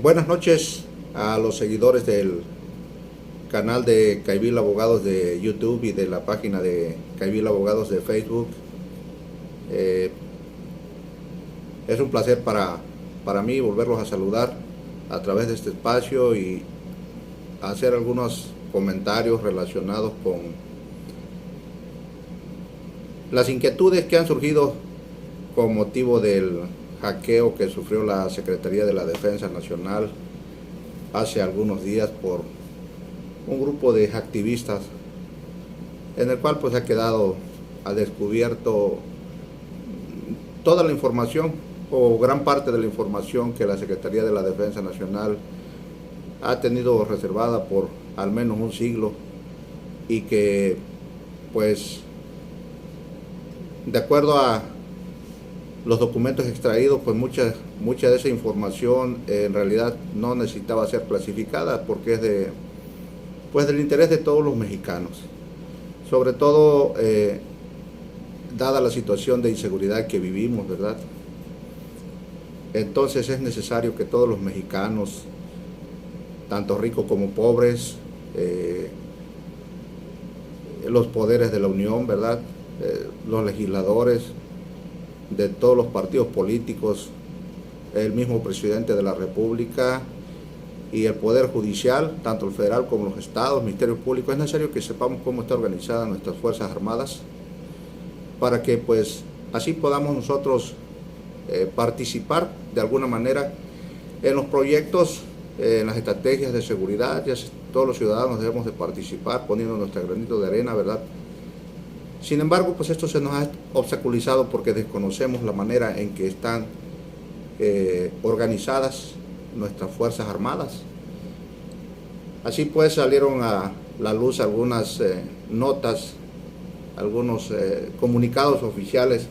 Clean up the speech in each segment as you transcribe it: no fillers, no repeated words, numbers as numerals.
Buenas noches a los seguidores del canal de Caibil Abogados de YouTube y de la página de Caibil Abogados de Facebook. Eh, es un placer para mí volverlos a saludar a través de este espacio y hacer algunos comentarios relacionados con las inquietudes que han surgido con motivo del hackeo que sufrió la Secretaría de la Defensa Nacional hace algunos días por un grupo de activistas, en el cual pues ha quedado a descubierto toda la información o gran parte de la información que la Secretaría de la Defensa Nacional ha tenido reservada por al menos un siglo, y que pues de acuerdo a los documentos extraídos, pues mucha de esa información en realidad no necesitaba ser clasificada, porque es del interés de todos los mexicanos, sobre todo dada la situación de inseguridad que vivimos, ¿verdad? Entonces es necesario que todos los mexicanos, tanto ricos como pobres, los poderes de la Unión, ¿verdad? Los legisladores de todos los partidos políticos, el mismo presidente de la República y el Poder Judicial, tanto el federal como los estados, ministerios públicos, es necesario que sepamos cómo está organizada nuestras Fuerzas Armadas, para que pues así podamos nosotros participar de alguna manera en los proyectos, en las estrategias de seguridad. Ya todos los ciudadanos debemos de participar poniendo nuestro granito de arena, ¿verdad? Sin embargo, pues esto se nos ha obstaculizado porque desconocemos la manera en que están organizadas nuestras Fuerzas Armadas. Así pues salieron a la luz algunas notas, algunos comunicados oficiales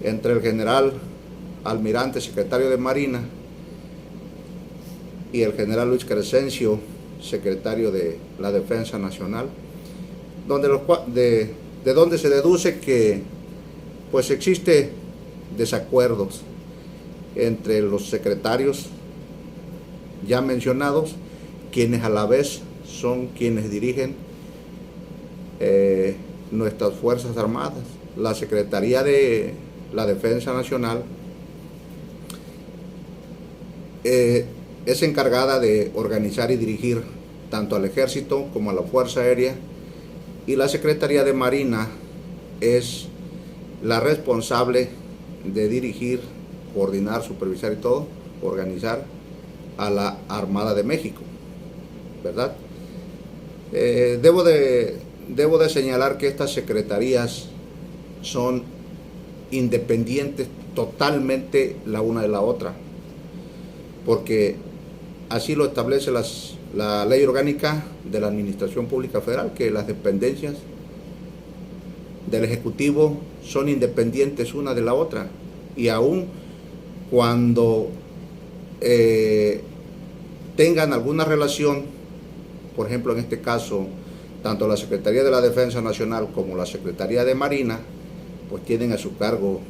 entre el general almirante secretario de Marina y el general Luis Crescencio, secretario de la Defensa Nacional, de donde se deduce que pues existe desacuerdos entre los secretarios ya mencionados, quienes a la vez son quienes dirigen nuestras Fuerzas Armadas. La Secretaría de la Defensa Nacional es encargada de organizar y dirigir tanto al Ejército como a la Fuerza Aérea, y la Secretaría de Marina es la responsable de dirigir, coordinar, supervisar y todo, organizar a la Armada de México, ¿verdad? Debo de señalar que estas secretarías son independientes totalmente la una de la otra, porque así lo establece la Ley Orgánica de la Administración Pública Federal, que las dependencias del Ejecutivo son independientes una de la otra, y aún cuando tengan alguna relación, por ejemplo en este caso, tanto la Secretaría de la Defensa Nacional como la Secretaría de Marina, pues tienen a su cargo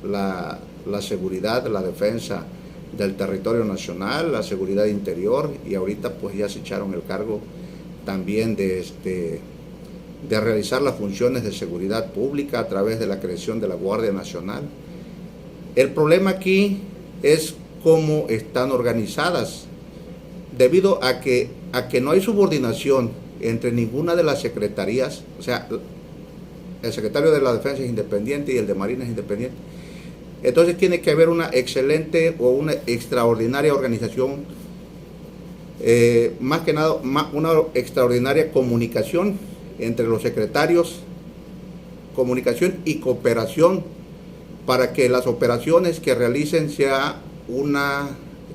la seguridad, la defensa del territorio nacional, la seguridad interior, y ahorita pues ya se echaron el cargo también de realizar las funciones de seguridad pública a través de la creación de la Guardia Nacional. El problema aquí es cómo están organizadas, debido a que no hay subordinación entre ninguna de las secretarías. O sea, el secretario de la Defensa es independiente y el de Marina es independiente. Entonces tiene que haber una excelente o una extraordinaria organización, más que nada una extraordinaria comunicación entre los secretarios, comunicación y cooperación, para que las operaciones que realicen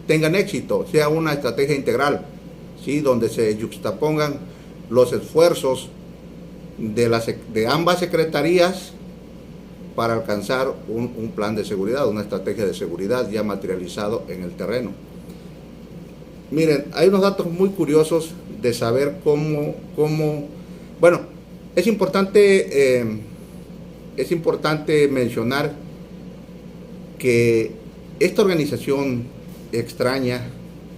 tengan éxito, sea una estrategia integral, ¿sí? Donde se yuxtapongan los esfuerzos de ambas secretarías para alcanzar un plan de seguridad, una estrategia de seguridad ya materializado en el terreno. Miren, hay unos datos muy curiosos de saber cómo bueno, es importante mencionar que esta organización extraña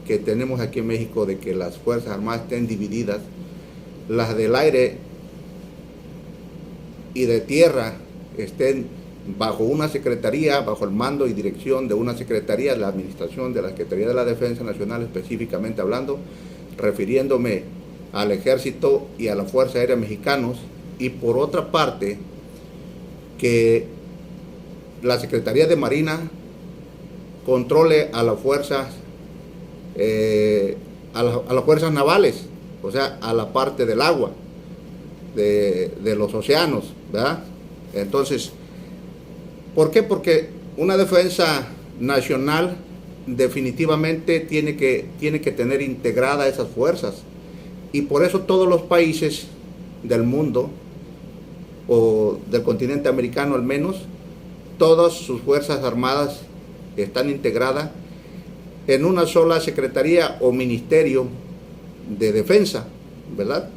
que tenemos aquí en México de que las Fuerzas Armadas estén divididas, las del aire y de tierra estén bajo una secretaría, bajo el mando y dirección de una secretaría, la administración de la Secretaría de la Defensa Nacional, específicamente hablando, refiriéndome al Ejército y a la Fuerza Aérea Mexicanos, y por otra parte, que la Secretaría de Marina controle a las fuerzas, a las fuerzas navales, o sea, a la parte del agua, de los océanos, ¿verdad? Entonces, ¿por qué? Porque una defensa nacional definitivamente tiene que tener integrada esas fuerzas, y por eso todos los países del mundo, o del continente americano al menos, todas sus fuerzas armadas están integradas en una sola secretaría o ministerio de defensa, ¿verdad?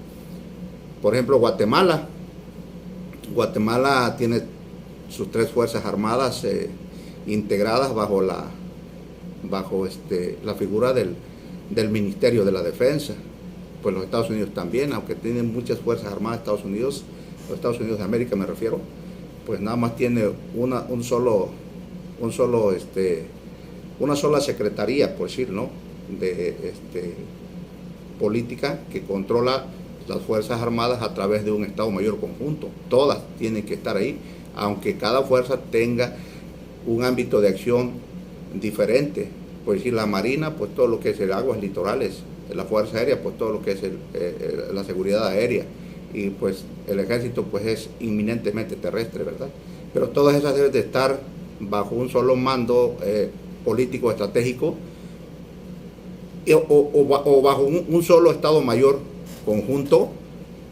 Por ejemplo, Guatemala tiene sus 3 fuerzas armadas integradas bajo la figura del Ministerio de la Defensa. Pues los Estados Unidos también, aunque tienen muchas fuerzas armadas, los Estados Unidos de América me refiero, pues nada más tiene una sola secretaría, por decir, ¿no?, de política, que controla las Fuerzas Armadas a través de un Estado Mayor conjunto. Todas tienen que estar ahí, aunque cada fuerza tenga un ámbito de acción diferente. Por decir, la Marina, pues todo lo que es el aguas litorales; la Fuerza Aérea, pues todo lo que es la seguridad aérea; y pues el Ejército, pues es inminentemente terrestre, ¿verdad? Pero todas esas deben de estar bajo un solo mando político estratégico, o bajo un solo Estado Mayor conjunto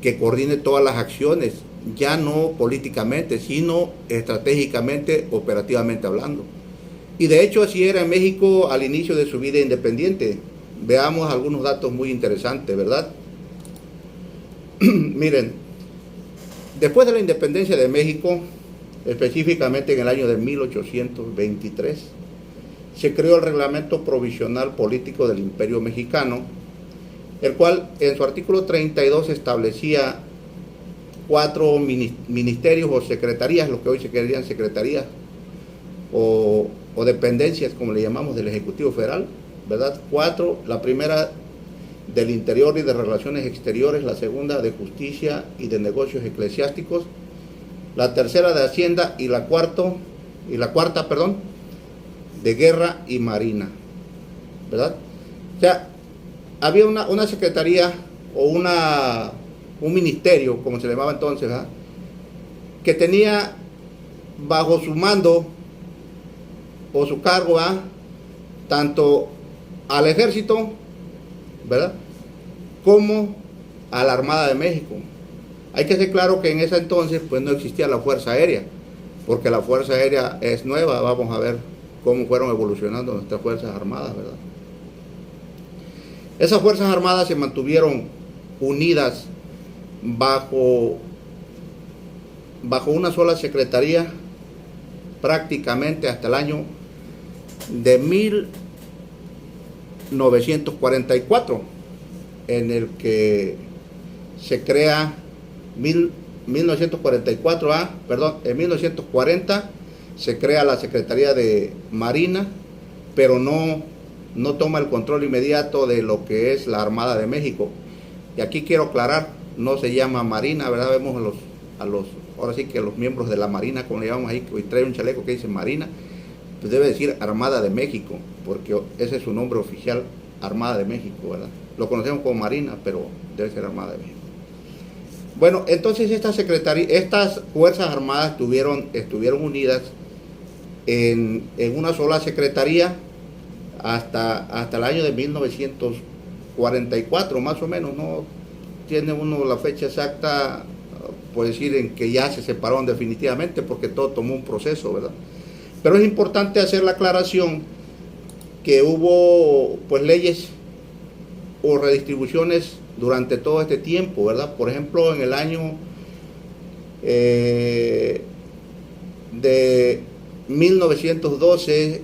que coordine todas las acciones, ya no políticamente, sino estratégicamente, operativamente hablando. Y de hecho así era en México al inicio de su vida independiente. Veamos algunos datos muy interesantes, ¿verdad? Miren, después de la independencia de México, específicamente en el año de 1823, se creó el Reglamento Provisional Político del Imperio Mexicano, el cual en su artículo 32 establecía 4 ministerios o secretarías, lo que hoy se querían secretarías o dependencias, como le llamamos, del Ejecutivo Federal, ¿verdad? 4, la primera del Interior y de Relaciones Exteriores, la segunda de Justicia y de Negocios Eclesiásticos, la tercera de Hacienda, y la cuarta, de Guerra y Marina, ¿verdad? O sea, había una secretaría o un ministerio, como se le llamaba entonces, ¿verdad?, que tenía bajo su mando o su cargo, ¿verdad?, tanto al Ejército, ¿verdad?, como a la Armada de México. Hay que ser claro que en ese entonces pues no existía la Fuerza Aérea, porque la Fuerza Aérea es nueva. Vamos a ver cómo fueron evolucionando nuestras Fuerzas Armadas, ¿verdad? Esas Fuerzas Armadas se mantuvieron unidas bajo una sola secretaría prácticamente hasta el año de 1944, en el que se crea en 1940 se crea la Secretaría de Marina, pero no toma el control inmediato de lo que es la Armada de México. Y aquí quiero aclarar, no se llama Marina, ¿verdad? Vemos ahora sí que los miembros de la Marina, como le llamamos ahí, que trae un chaleco que dice Marina, pues debe decir Armada de México, porque ese es su nombre oficial, Armada de México, ¿verdad? Lo conocemos como Marina, pero debe ser Armada de México. Bueno, entonces estas Fuerzas Armadas estuvieron unidas en una sola secretaría hasta el año de 1944, más o menos. No tiene uno la fecha exacta, puede decir, en que ya se separaron definitivamente, porque todo tomó un proceso, ¿verdad? Pero es importante hacer la aclaración que hubo pues leyes o redistribuciones durante todo este tiempo, ¿verdad? Por ejemplo, en el año de 1912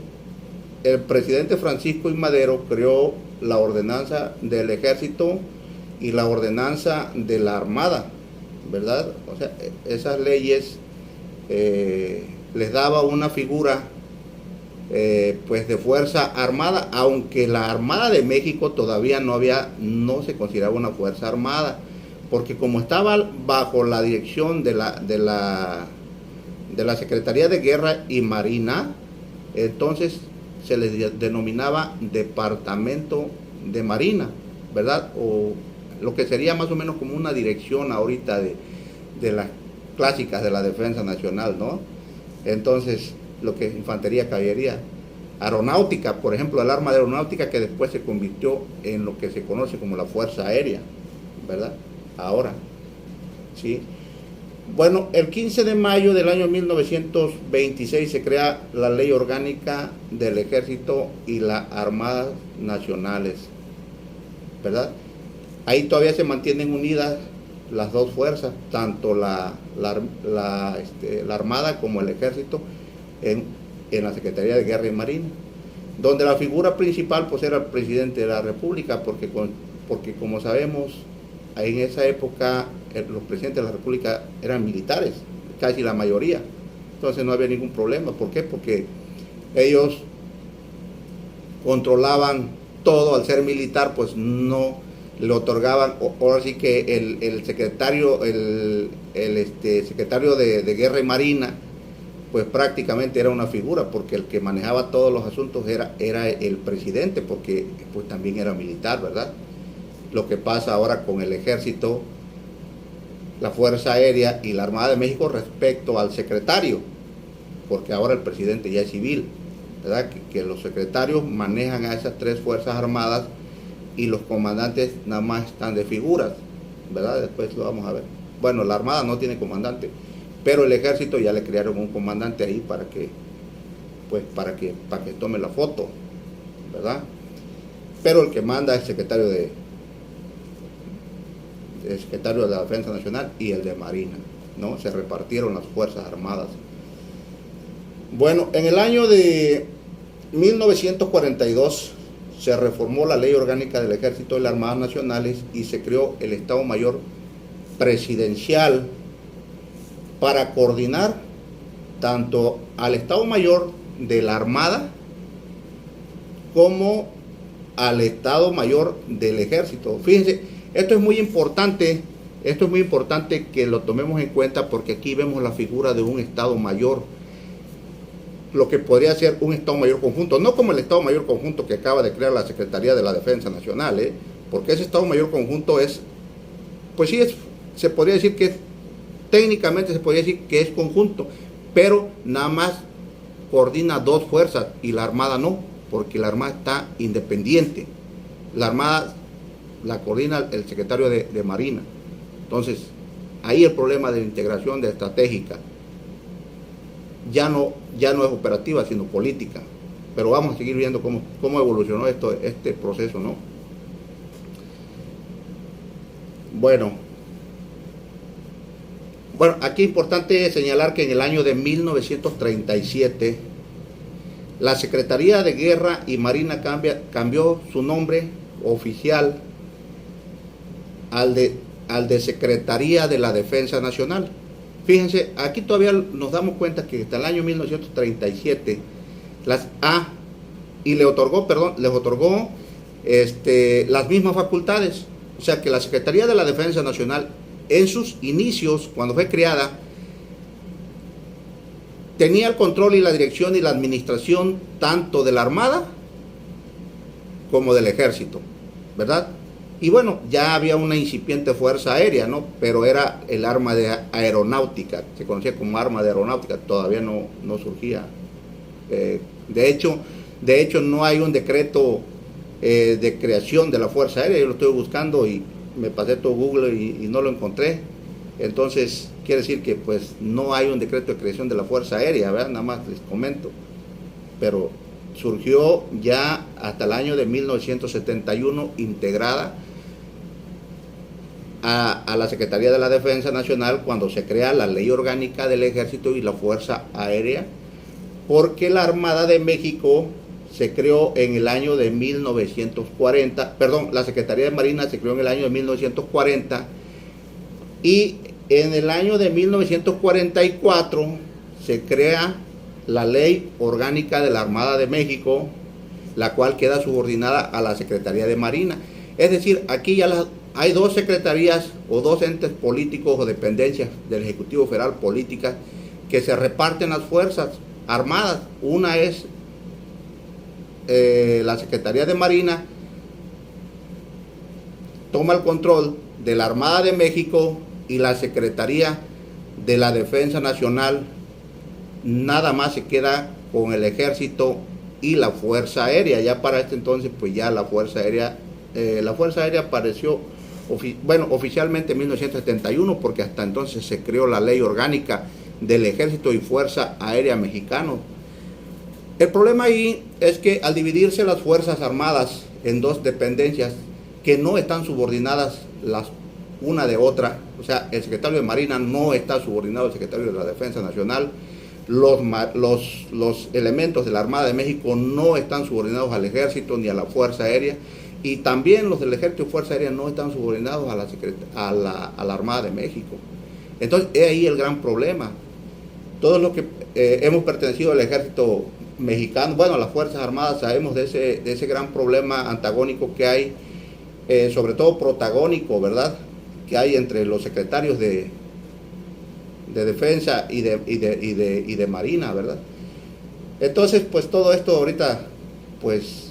el presidente Francisco I. Madero creó la ordenanza del ejército y la ordenanza de la armada, ¿verdad? O sea, esas leyes les daba una figura pues de fuerza armada, aunque la Armada de México todavía no se consideraba una fuerza armada, porque como estaba bajo la dirección de la Secretaría de Guerra y Marina, entonces se les denominaba Departamento de Marina, ¿verdad? O lo que sería más o menos como una dirección ahorita de las clásicas de la Defensa Nacional, ¿no? Entonces, lo que es infantería, caballería, aeronáutica, por ejemplo, el arma de aeronáutica que después se convirtió en lo que se conoce como la Fuerza Aérea, ¿verdad? Ahora, ¿sí? Bueno, el 15 de mayo del año 1926 se crea la Ley Orgánica del Ejército y las Armadas Nacionales, ¿verdad? Ahí todavía se mantienen unidas las dos fuerzas, tanto la Armada como el Ejército, en la Secretaría de Guerra y Marina, donde la figura principal pues era el presidente de la República, porque como sabemos, en esa época los presidentes de la República eran militares, casi la mayoría, entonces no había ningún problema. ¿Por qué? Porque ellos controlaban todo. Al ser militar pues no le otorgaban, ahora sí que el secretario, secretario de Guerra y Marina, pues prácticamente era una figura, porque el que manejaba todos los asuntos era el presidente, porque pues también era militar, ¿verdad? Lo que pasa ahora con el Ejército, la Fuerza Aérea y la Armada de México respecto al secretario, porque ahora el presidente ya es civil, ¿verdad? Que los secretarios manejan a esas tres Fuerzas Armadas y los comandantes nada más están de figuras, ¿verdad? Después lo vamos a ver. Bueno, la Armada no tiene comandante, pero el Ejército ya le crearon un comandante ahí para que tome la foto, ¿verdad? Pero el que manda es el secretario de la Defensa Nacional y el de Marina, ¿no? Se repartieron las Fuerzas Armadas. Bueno, en el año de 1942 se reformó la Ley Orgánica del Ejército y las Armadas Nacionales y se creó el Estado Mayor Presidencial para coordinar tanto al Estado Mayor de la Armada como al Estado Mayor del Ejército. Fíjense, esto es muy importante que lo tomemos en cuenta, porque aquí vemos la figura de un Estado Mayor, lo que podría ser un Estado Mayor conjunto, no como el Estado Mayor conjunto que acaba de crear la Secretaría de la Defensa Nacional, porque ese Estado Mayor conjunto es, pues sí, se podría decir que técnicamente se podría decir que es conjunto, pero nada más coordina dos fuerzas y la Armada no, porque la Armada está independiente. La Armada la coordina el secretario de Marina. Entonces, ahí el problema de la integración estratégica ya no es operativa, sino política. Pero vamos a seguir viendo cómo evolucionó este proceso, ¿no? Bueno, aquí es importante señalar que en el año de 1937 la Secretaría de Guerra y Marina cambió su nombre oficial al de Secretaría de la Defensa Nacional. Fíjense, aquí todavía nos damos cuenta que hasta el año 1937 les otorgó las mismas facultades. O sea que la Secretaría de la Defensa Nacional, en sus inicios, cuando fue creada, tenía el control y la dirección y la administración tanto de la Armada como del Ejército, ¿verdad? Y bueno, ya había una incipiente Fuerza Aérea, ¿no? Pero era el arma de aeronáutica, se conocía como arma de aeronáutica, todavía no surgía. De hecho, no hay un decreto de creación de la Fuerza Aérea. Yo lo estoy buscando y me pasé todo Google y no lo encontré. Entonces, quiere decir que pues no hay un decreto de creación de la Fuerza Aérea, ¿verdad? Nada más les comento. Pero surgió ya hasta el año de 1971 integrada a la Secretaría de la Defensa Nacional, cuando se crea la Ley Orgánica del Ejército y la Fuerza Aérea, porque la Armada de México se creó en el año de 1940, perdón, la Secretaría de Marina se creó en el año de 1940 y en el año de 1944 se crea la Ley Orgánica de la Armada de México, la cual queda subordinada a la Secretaría de Marina. Es decir, aquí ya hay dos secretarías o dos entes políticos o dependencias del Ejecutivo Federal políticas que se reparten las fuerzas armadas. Una es la Secretaría de Marina, toma el control de la Armada de México, y la Secretaría de la Defensa Nacional nada más se queda con el Ejército y la Fuerza Aérea. Ya para este entonces pues ya la Fuerza Aérea apareció oficialmente en 1971, porque hasta entonces se creó la Ley Orgánica del Ejército y Fuerza Aérea Mexicano. El problema ahí es que al dividirse las Fuerzas Armadas en dos dependencias que no están subordinadas una de otra, o sea, el secretario de Marina no está subordinado al secretario de la Defensa Nacional, los elementos de la Armada de México no están subordinados al Ejército ni a la Fuerza Aérea, y también los del Ejército y Fuerza Aérea no están subordinados a la Armada de México. Entonces, es ahí el gran problema. Todos los que hemos pertenecido al Ejército Mexicano, bueno, a las Fuerzas Armadas, sabemos de ese gran problema antagónico que hay, sobre todo protagónico, ¿verdad?, que hay entre los secretarios de Defensa y de Marina, ¿verdad? Entonces, pues todo esto ahorita, pues,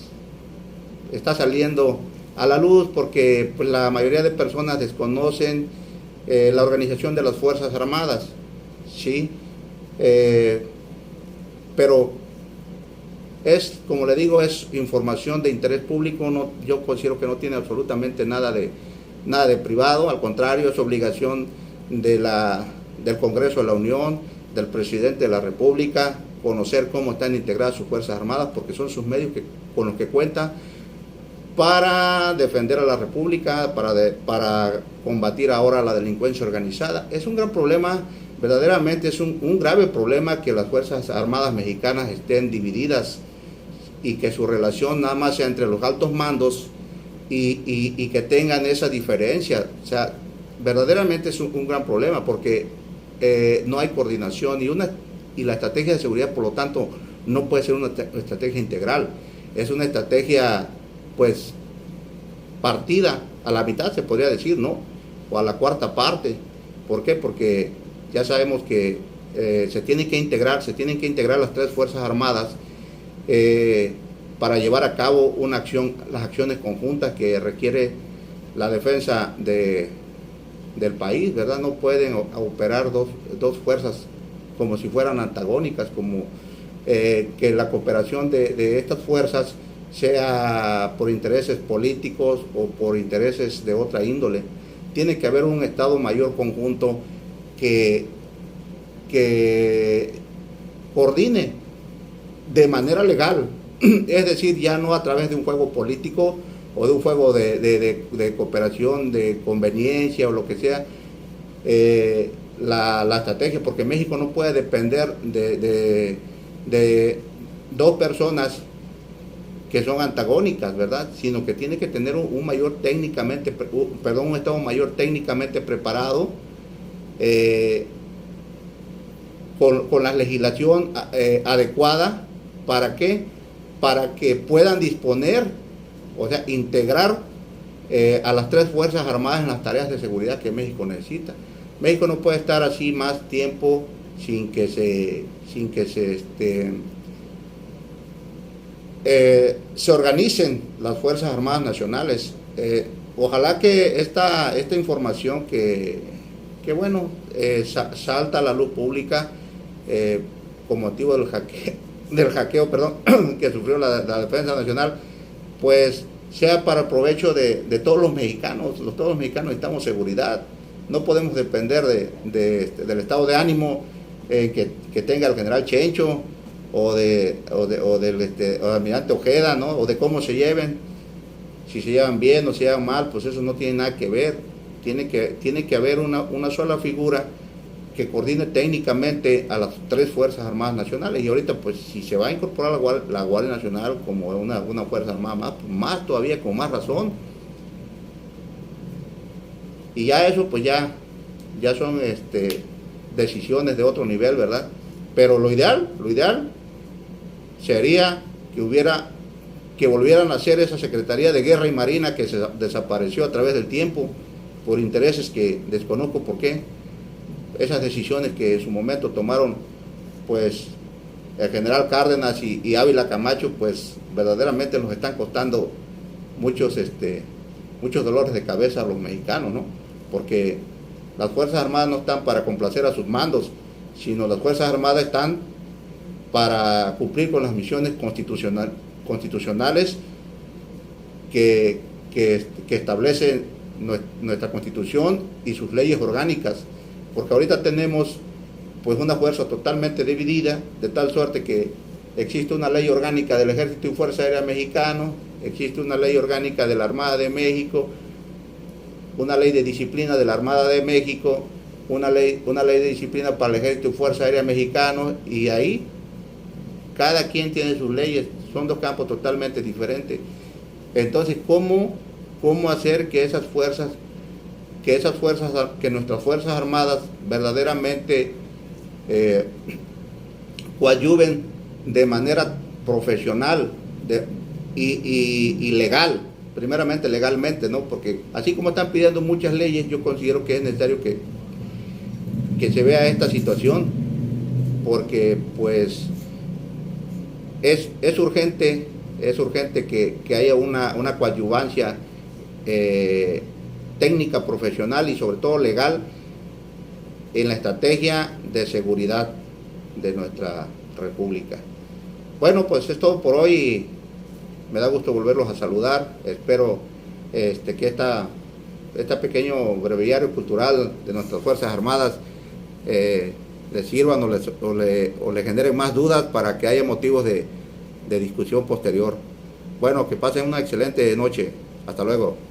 está saliendo a la luz porque pues, la mayoría de personas desconocen la organización de las Fuerzas Armadas, ¿sí? Pero es, como le digo, es información de interés público. No, yo considero que no tiene absolutamente nada de privado, al contrario, es obligación del Congreso de la Unión, del Presidente de la República, conocer cómo están integradas sus Fuerzas Armadas, porque son sus medios con los que cuentan para defender a la República, para combatir ahora la delincuencia organizada. Es un gran problema, verdaderamente es un grave problema que las Fuerzas Armadas mexicanas estén divididas y que su relación nada más sea entre los altos mandos y que tengan esa diferencia. O sea, verdaderamente es un gran problema porque no hay coordinación y la estrategia de seguridad, por lo tanto, no puede ser una estrategia integral. Es una estrategia, pues, partida a la mitad, se podría decir, ¿no? O a la cuarta parte. ¿Por qué? Porque ya sabemos que se tienen que integrar las tres Fuerzas Armadas para llevar a cabo las acciones conjuntas que requiere la defensa del país, ¿verdad? No pueden operar dos fuerzas como si fueran antagónicas, como que la cooperación de estas fuerzas sea por intereses políticos o por intereses de otra índole. Tiene que haber un Estado Mayor conjunto que coordine de manera legal, es decir, ya no a través de un juego político o de un juego de cooperación, de conveniencia o lo que sea, la estrategia, porque México no puede depender de dos personas que son antagónicas, ¿verdad? Sino que tiene que tener un Estado Mayor técnicamente preparado, con la legislación adecuada. ¿Para qué? Para que puedan disponer, o sea, integrar a las tres Fuerzas Armadas en las tareas de seguridad que México necesita. México no puede estar así más tiempo sin que se organicen las Fuerzas Armadas Nacionales. Ojalá que esta información que bueno, salta a la luz pública con motivo del hackeo que sufrió la Defensa Nacional, pues sea para provecho de todos los mexicanos. Todos los mexicanos necesitamos seguridad. No podemos depender del estado de ánimo que tenga el general Chencho o del almirante Ojeda, ¿no? O de cómo se lleven, si se llevan bien o se llevan mal, pues eso no tiene nada que ver. Tiene que haber una sola figura que coordine técnicamente a las tres Fuerzas Armadas Nacionales. Y ahorita, pues, si se va a incorporar la Guardia Nacional como una Fuerza Armada más todavía, con más razón. Y ya eso, pues ya son decisiones de otro nivel, ¿verdad? Pero lo ideal sería que volvieran a hacer esa Secretaría de Guerra y Marina que se desapareció a través del tiempo por intereses que desconozco por qué. Esas decisiones que en su momento tomaron, pues, el general Cárdenas y Ávila Camacho, pues verdaderamente nos están costando muchos dolores de cabeza a los mexicanos, ¿no? Porque las Fuerzas Armadas no están para complacer a sus mandos, sino las Fuerzas Armadas están para cumplir con las misiones constitucionales que establecen nuestra Constitución y sus leyes orgánicas. Porque ahorita tenemos, pues, una fuerza totalmente dividida, de tal suerte que existe una ley orgánica del Ejército y Fuerza Aérea Mexicano, existe una ley orgánica de la Armada de México, una ley de disciplina de la Armada de México, una ley de disciplina para el Ejército y Fuerza Aérea Mexicano, y ahí cada quien tiene sus leyes, son dos campos totalmente diferentes. Entonces, ¿cómo hacer que nuestras Fuerzas Armadas verdaderamente coadyuven de manera profesional y legal, primeramente legalmente, ¿no? Porque así como están pidiendo muchas leyes, yo considero que es necesario que se vea esta situación, porque pues es urgente que haya una coadyuvancia técnica, profesional y sobre todo legal en la estrategia de seguridad de nuestra república. Bueno, pues es todo por hoy. Me da gusto volverlos a saludar. Espero que este pequeño breviario cultural de nuestras Fuerzas Armadas les sirvan o le generen más dudas para que haya motivos de discusión posterior. Bueno, que pasen una excelente noche. Hasta luego.